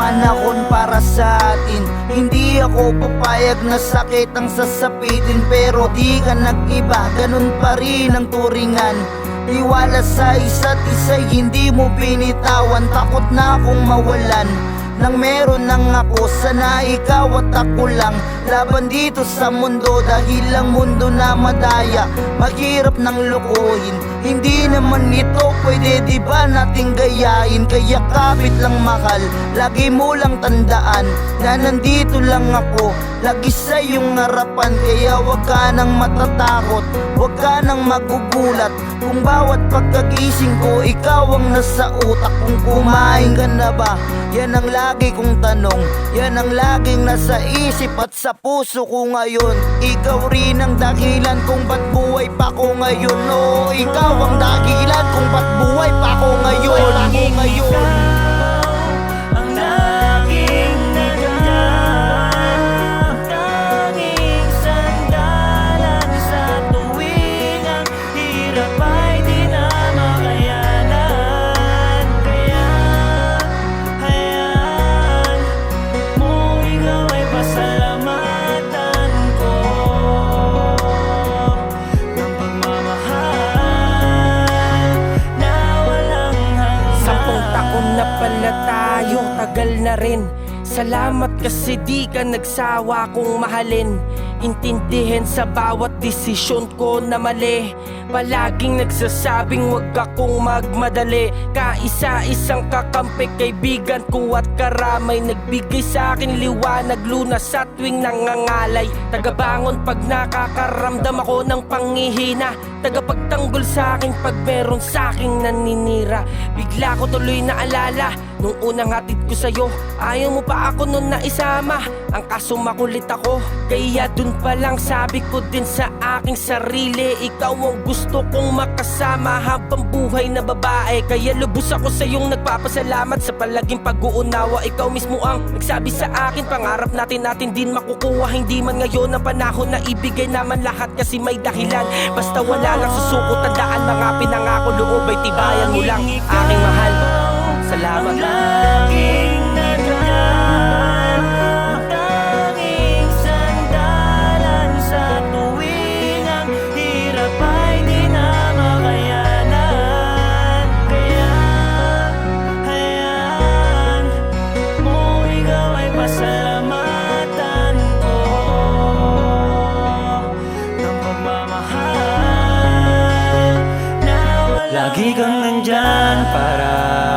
panahon para sa atin. Hindi ako papayag na sakit ang sasapitin, pero di ka nag-iba, ganun pa rin ang turingan. Tiwala sa isa't isa, hindi mo binitawan. Takot na akong mawalan nang meron nang ako. Sana ikaw at ako lang laban dito sa mundo, dahil ang mundo na madaya, maghirap ng lokohin. Hindi naman ito pwede, di ba nating gayahin? Kaya kapit lang mahal, lagi mo lang tandaan na nandito lang ako, lagi sa iyong harapan. Kaya wag ka nang matatakot, wag ka nang magugulat kung bawat pagkagising ko ikaw ang nasa utak. Kung kumain ka na ba, yan ang lagi kong tanong, yan ang laging nasa isip at sa puso ko ngayon. Ikaw rin ang dahilan kung ba't buhay pa ko ngayon. Oo, ikaw ang dahilan kung ba't buhay pa ko ngayon. Ang laging nandiyan, tanging sandalan sa tuwing ang hirap ay di na makayanan. Kaya hayaan mo, ikaw ay pasalamatan ko ng pagmamahal na walang hanggan. 10 taon na pala tayo, tagal na rin. Salamat kasi di ka nagsawa kong mahalin. Intindihin sa bawat desisyon ko na mali. Palaging nagsasabing wag akong magmadali. Kaisa-isang kakampi, kaibigan ko at karamay. Nagbigay sa akin liwanag, lunas sa tuwing nangangalay. Tagabangon pag nakakaramdam ako ng panghihina. Tagapagtanggol sa akin pag meron sa aking naninira. Bigla ko tuloy naalala nung unang hatid ko sa'yo, ayaw mo pa ako nun na isama. Ang kaso makulit ako, kaya dun pa lang sabi ko din sa aking sarili, ikaw ang gusto kong makasama habang buhay na babae. Kaya lubos ako sa iyong nagpapasalamat sa palaging pag-uunawa. Ikaw mismo ang nagsabi sa akin, pangarap natin din makukuha. Hindi man ngayon ang panahon na ibigay naman lahat, kasi may dahilan. Basta wala lang susuko, tandaan mga pinangako, loob ay tibayan mo lang, aking mahal. Salamat. Ang laging nandiyan, tanging sandalan sa tuwing ang hirap ay di na makayanan. Kaya hayaan mo, ikaw ay pasalamatan ko ng pagmamahal na walang. Lagi kang nandyan para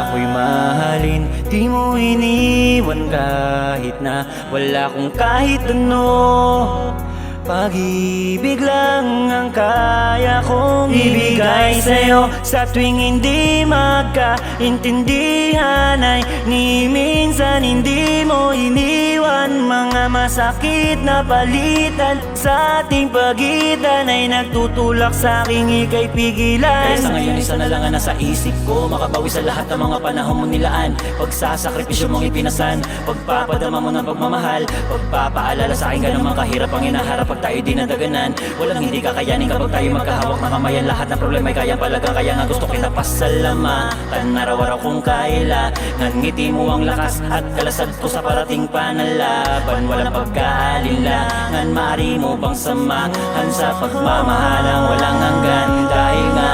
ako'y mahalin. Di mo iniwan kahit na wala kong kahit ano. Pag-ibig lang ang kaya kong ibigay sa'yo. Sa tuwing hindi magkaintindihan ay ni minsan hindi mo iniwan. Mga masakit na palitan sa ating pagitan ay nagtutulak sa aking ika'y pigilan. Kaya sa ngayon isa na lang ang nasa isip ko, makabawi sa lahat ng mga panahon mo nilaan. Pagsasakripisyo mong ipinasan, pagpapadama mo ng pagmamahal, pagpapaalala sa akin ganun kahirap ang inaharap pag tayo di nadaganan. Walang hindi kakayanin kapag tayo magkahawak na kamay. Lahat ng problema ay kayang palagang, kaya nga gusto kita pasalamatan. Araw-araw kong kaila, ngiti mo ang lakas at kalasad ko sa parating panalaban. Walang pagkaalinlangan, maaari mo bang samahan sa pagmamahalang walang hanggan. Dahil nga